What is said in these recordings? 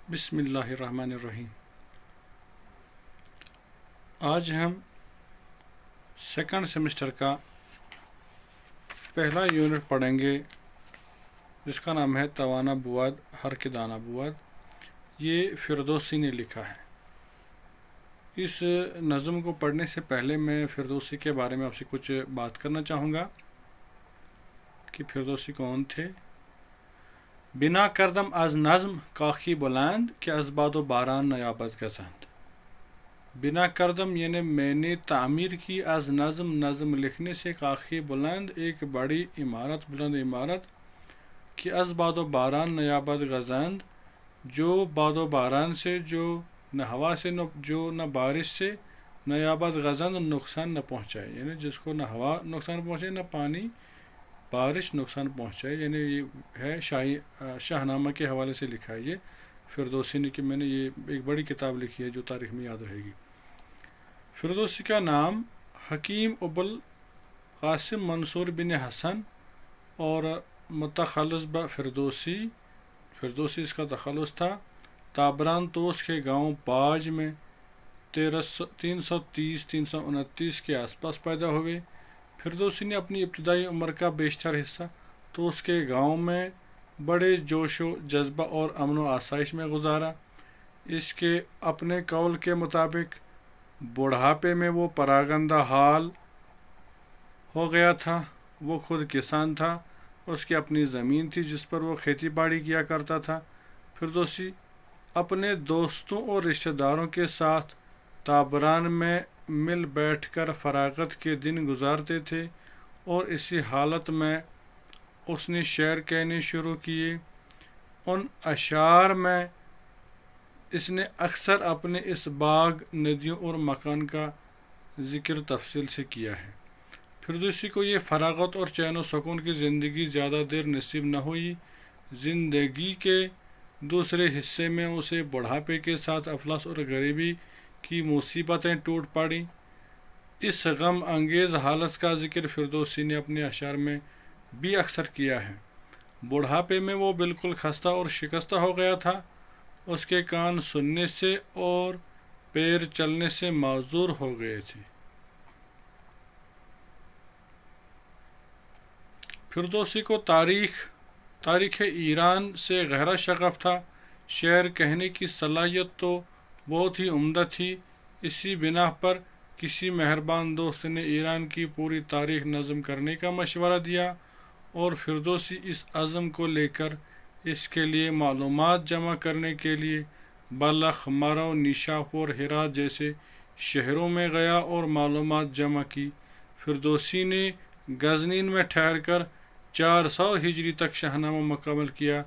بسم اللہ الرحمن الرحیم۔ آج ہم سیکنڈ سیمسٹر کا پہلا یونٹ پڑھیں گے جس کا نام ہے توانا بود ہر کے دانہ بود۔ یہ فردوسی نے لکھا ہے۔ اس نظم کو پڑھنے سے پہلے میں فردوسی کے بارے میں آپ سے کچھ بات کرنا چاہوں گا کہ فردوسی کون تھے۔ بنا کردم از نظم کاخی بلند کہ از باد و باران نیابت گزند۔ بنا کردم یعنی میں نے تعمیر کی از نظم لکھنے سے کاخی بلند ایک بڑی عمارت بلند عمارت کہ از باد و باران نیابت گزند جو باد و باران سے جو نہ ہوا سے جو نہ بارش سے نیابت گزند نقصان نہ پہنچائے، یعنی جس کو نہ ہوا نقصان پہنچے نہ پانی بارش نقصان پہنچائے، یعنی یہ ہے شاہ نامہ کے حوالے سے لکھا ہے یہ فردوسی نے کہ میں نے یہ ایک بڑی کتاب لکھی ہے جو تاریخ میں یاد رہے گی۔ فردوسی کا نام حکیم ابوالقاسم منصور بن حسن اور متخلص فردوسی اس کا تخلص تھا۔ تابران توس کے گاؤں باج میں 330-329 کے آس پاس پیدا ہوئے۔ فردوسی نے اپنی ابتدائی عمر کا بیشتر حصہ توس کے گاؤں میں بڑے جوش و جذبہ اور امن و آسائش میں گزارا۔ اس کے اپنے قول کے مطابق بڑھاپے میں وہ پراگندہ حال ہو گیا تھا۔ وہ خود کسان تھا، اس کی اپنی زمین تھی جس پر وہ کھیتی باڑی کیا کرتا تھا۔ فردوسی اپنے دوستوں اور رشتہ داروں کے ساتھ تابران میں مل بیٹھ کر فراغت کے دن گزارتے تھے اور اسی حالت میں اس نے شعر کہنے شروع کیے۔ ان اشعار میں اس نے اکثر اپنے اس باغ، ندیوں اور مکان کا ذکر تفصیل سے کیا ہے۔ فردوسی کو یہ فراغت اور چین و سکون کی زندگی زیادہ دیر نصیب نہ ہوئی۔ زندگی کے دوسرے حصے میں اسے بڑھاپے کے ساتھ افلاس اور غریبی کی مصیبتیں ٹوٹ پڑیں۔ اس غم انگیز حالت کا ذکر فردوسی نے اپنے اشعار میں بھی اکثر کیا ہے۔ بڑھاپے میں وہ بالکل خستہ اور شکستہ ہو گیا تھا۔ اس کے کان سننے سے اور پیر چلنے سے معذور ہو گئے تھے۔ فردوسی کو تاریخ ایران سے گہرا شغف تھا۔ شعر کہنے کی صلاحیت تو بہت ہی عمدہ تھی۔ اسی بنا پر کسی مہربان دوست نے ایران کی پوری تاریخ نظم کرنے کا مشورہ دیا اور فردوسی اس عزم کو لے کر اس کے لیے معلومات جمع کرنے کے لیے بلخ، مرو، نیشاپور، ہرات جیسے شہروں میں گیا اور معلومات جمع کی۔ فردوسی نے غزنین میں ٹھہر کر 400 ہجری تک شاہنامہ مکمل کیا۔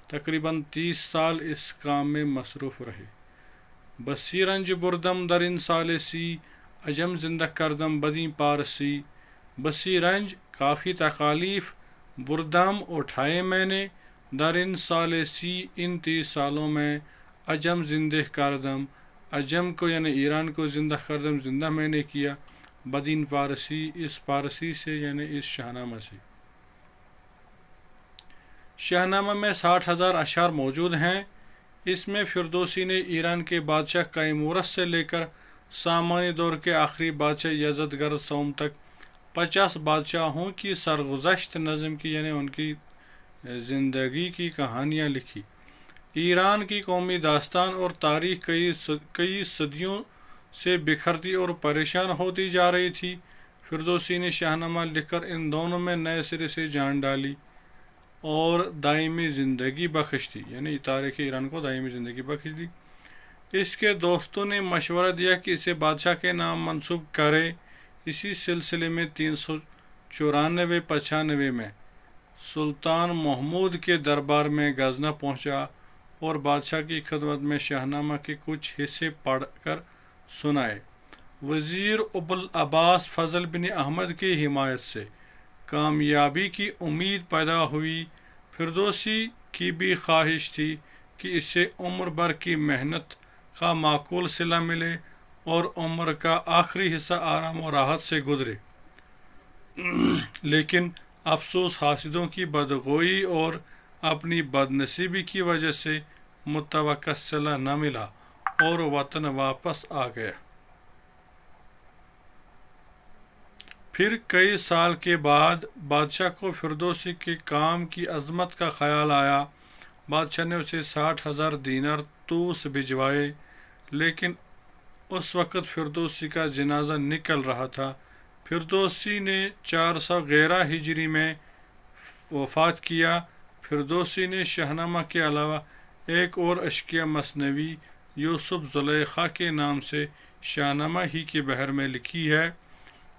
تقریباً 30 سال اس کام میں مصروف رہے۔ بسی رنج بردم در ان ثالثی عجم زندہ کردم بدیں پارسی۔ بسی رنج کافی تکالیف بردم اٹھائے میں نے در ان ثالثی ان 30 سالوں میں عجم زندہ کردم، عجم کو یعنی ایران کو زندہ کردم زندہ میں نے کیا، بدین پارسی اس پارسی سے یعنی اس شاہنامہ سے۔ شاہنامہ میں 60,000 اشعار موجود ہیں۔ اس میں فردوسی نے ایران کے بادشاہ کیمورس سے لے کر سامانی دور کے آخری بادشاہ یزدگرد سوم تک 50 بادشاہوں کی سرگزشت نظم کی، یعنی ان کی زندگی کی کہانیاں لکھی۔ ایران کی قومی داستان اور تاریخ کئی صدیوں سے بکھرتی اور پریشان ہوتی جا رہی تھی۔ فردوسی نے شاہنامہ لکھ کر ان دونوں میں نئے سرے سے جان ڈالی اور دائمی زندگی بخش دی، یعنی تاریخ ایران کو دائمی زندگی بخش دی۔ اس کے دوستوں نے مشورہ دیا کہ اسے بادشاہ کے نام منسوب کرے۔ اسی سلسلے میں 394-95 میں سلطان محمود کے دربار میں غزنہ پہنچا اور بادشاہ کی خدمت میں شاہنامہ کے کچھ حصے پڑھ کر سنائے۔ وزیر ابوالعباس فضل بن احمد کی حمایت سے کامیابی کی امید پیدا ہوئی۔ فردوسی کی بھی خواہش تھی کہ اسے عمر بھر کی محنت کا معقول صلہ ملے اور عمر کا آخری حصہ آرام و راحت سے گزرے، لیکن افسوس حاسدوں کی بدگوئی اور اپنی بد نصیبی کی وجہ سے मुतवक्का सिला न मिला और वतन वापस आ गया। फिर कई साल के बाद बादशाह को फिरदौसी के काम की अजमत का ख्याल आया। बादशाह ने उसे 60,000 दीनार तूस भिजवाए, लेकिन उस वक़्त फिरदौसी का जनाजा निकल रहा था। फिरदौसी ने 411 हिजरी में वफ़ात किया। फिरदौसी ने शाहनामा के अलावा एक और अश्किया मसनवी यूसुफ ज़ुलेखा के नाम से शाहनामा ही के बहर में लिखी है।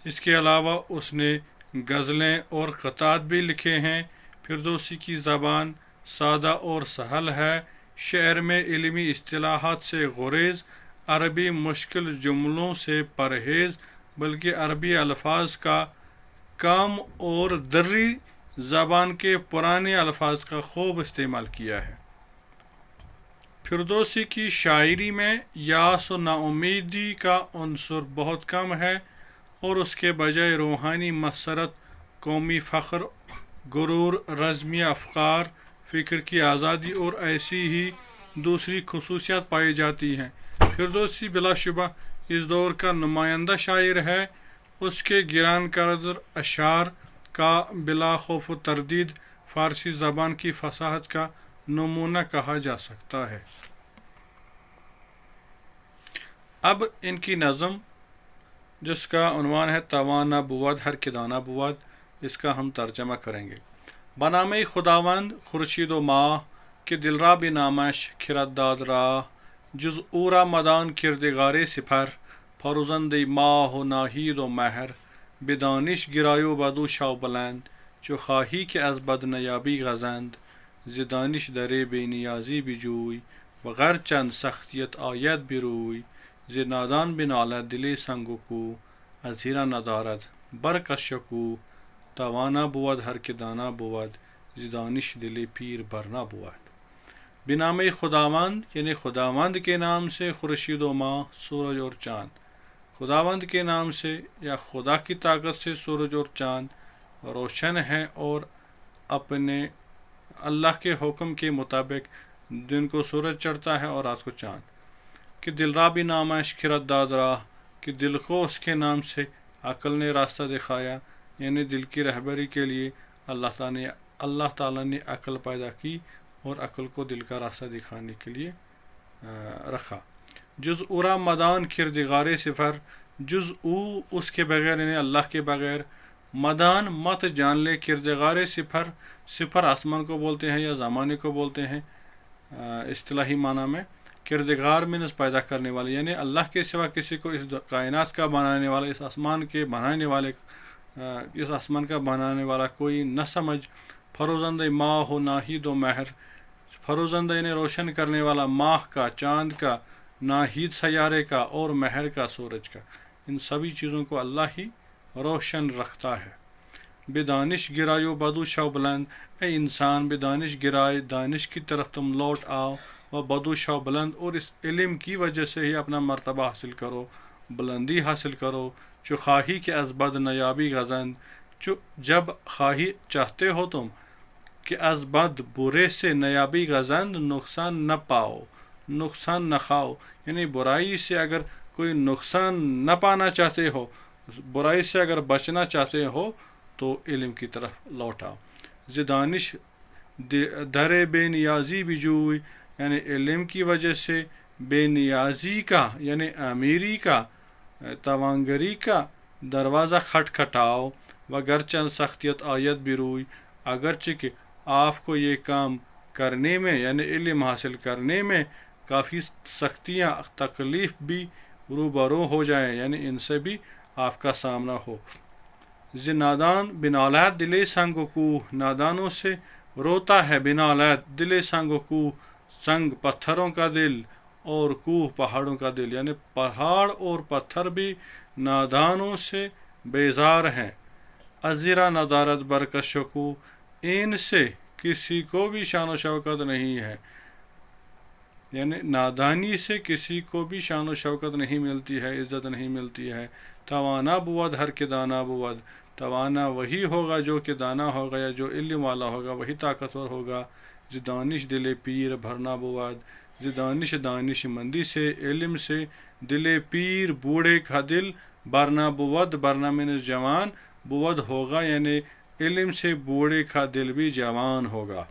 इसके अलावा उसने गज़लें और क़तात भी लिखे हैं। फिरदौसी की ज़बान सादा और सहल है। शेर में इल्मी इस्तिलाहात से गुरेज, अरबी मुश्किल जुमलों से परहेज़, बल्कि अरबी अल्फाज का कम और दर्री ज़बान के पुराने अल्फाज का खूब इस्तेमाल किया है। फिरदौसी की शायरी में यास और नाउमीदी का उन्सुर बहुत कम है और उसके बजाय रूहानी मसरत, कौमी फ़ख्र, गुरूर, रज़मी अफ़कार, फ़िक्र की आज़ादी और ऐसी ही दूसरी खुसूसियात पाई जाती हैं। फिरदौसी बिलाशुबा इस दौर का नुमाइंदा शायर है। उसके गिरान करदर अशार का बिला खौफ व तरदीद फ़ारसी ज़बान की फसाहत का नमूना कहा जा सकता है। अब इनकी नज़म, जिसका उन्वान है तवाना बुवाद हर के दाना बुवाद, इसका हम तर्जमा करेंगे। बनामे खुदावंद खुर्शीद व माह के दिलरा बिनामश खिरदाद राह, जुज़ ऊरा मदान किरदगारे सिफर, फरुजंद माह व नाहीद व महर, बेदानिश गिरायो बदू शाव बुलंद, जो खाही के अज बद नयाबी गजंद, ज़िदानिश दरे बेनियाजी बिजूई, बगैर चंद सख्तियत आयत बिरूई, ज़ि नादान बिन आला दिले संगुकू, अजीरा नदारत बरकशकू, तवाना बुवद हर के दाना बुवद, ज़िदानिश दिले पीर बरना बुवद। बिनामे खुदावंद यानी खुदावंद के नाम से, खुर्शीद व माह सूरज और चाँद, खुदावंद के नाम से या खुदा की ताकत से सूरज और चाँद रोशन है और अपने अल्लाह के हुक्म के मुताबिक दिन को सूरज चढ़ता है और रात को चाँद। कि दिलरा भी नामाश खिरत दाद राह, कि दिल को उसके नाम से अक्ल ने रास्ता दिखाया, यानी दिल की रहबरी के लिए अल्लाह ताला ने अक्ल पैदा की और अक्ल को दिल का रास्ता दिखाने के लिए रखा। जुज़ उरा मदान किरदगारे सिफर, जुज़ उसके बगैर यानी अल्लाह के बगैर, मदान मत जान ले, किरदगारे सिफर, सिफर आसमान को बोलते हैं या ज़माने को बोलते हैं इस्तिलाही माना में। किरदगार मीन्स पैदा करने वाले, यानी अल्लाह के सिवा किसी को इस कायनात का बनाने वाला, इस आसमान के बनाने वाले, इस आसमान का बनाने वाला कोई न समझ। फरोजंद माह हो नाहिद व महर, फरोजंद यानी रोशन करने वाला, माह का, चाँद का, नाहिद सयारे का और महर का, सूरज का, इन सभी चीज़ों को अल्लाह ही रोशन रखता है। बेदानिश गिरायो बदू शाह बुलंद, ए इंसान बेदानिश गिराए, दानिश की तरफ तुम लौट आओ, व बदू शाह बुलंद, और इस इल्म की वजह से ही अपना मर्तबा हासिल करो, बुलंदी हासिल करो। जो खाही के अज़बद नयाबी गजंद, जब खाही चाहते हो तुम कि अज़बद बुरे से, नयाबी गजंद नुकसान न पाओ, नुकसान न खाओ, यानी बुराई से अगर कोई नुकसान न पाना चाहते हो, बुराई से अगर बचना चाहते हो तो इल्म की तरफ लौट आओ। ज़िदानिश दरे बेनियाजी बिजूई, यानी इल्म की वजह से बेनियाजी का यानी अमीरी का, तवांगरी का दरवाज़ा खटखटाओ। वगर चंद सख्तियत आयत बिरूई, अगरचे कि आपको ये काम करने में यानी इल्म हासिल करने में काफ़ी सख्तियाँ, तकलीफ़ भी रूबरू हो जाए, यानी इनसे भी आपका सामना हो। ज़ि नादान बिन औलाद दिले संगकू, नादानों से रोता है बिना औलाद, दिले संगकू, संग पत्थरों का दिल और कूह पहाड़ों का दिल, यानी पहाड़ और पत्थर भी नादानों से बेजार हैं। अज़ीरा नदारत बरकशकू, इनसे किसी को भी शान व शौकत नहीं है, यानी नादानी से किसी को भी शान व शौकत नहीं मिलती है, इज़्ज़त नहीं मिलती है। तवाना बुवद हर के दाना बुवद, तवाना वही होगा जो कि दाना होगा या जो इल्म वाला होगा, वही ताकतवर होगा। ز دانش دل پیر بھرنا بود، ز دانش دانش مندی سے، علم سے دل پیر بوڑھے کا دل برنا بود، برنا مینس جوان، بود ہوگا یعنی علم سے بوڑھے کا دل بھی جوان ہوگا۔